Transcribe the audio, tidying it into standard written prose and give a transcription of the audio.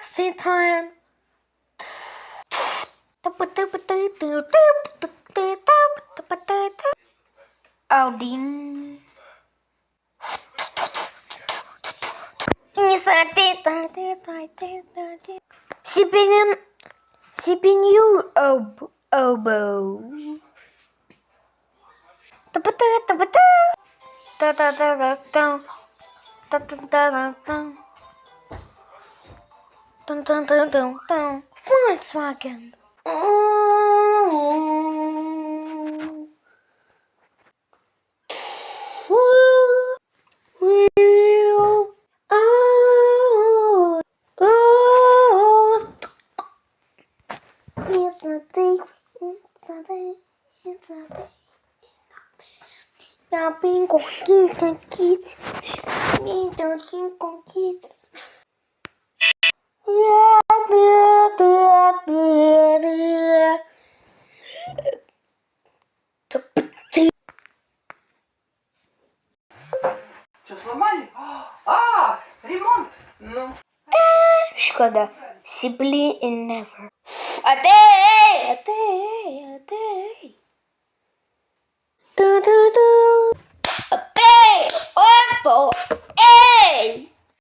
Citroen. Audi. CPU oboe. Volkswagen. Bem com quinta kids. Então, cinco kids. Что, сломали? Ремонт. Ну. Шкода. Simply and never.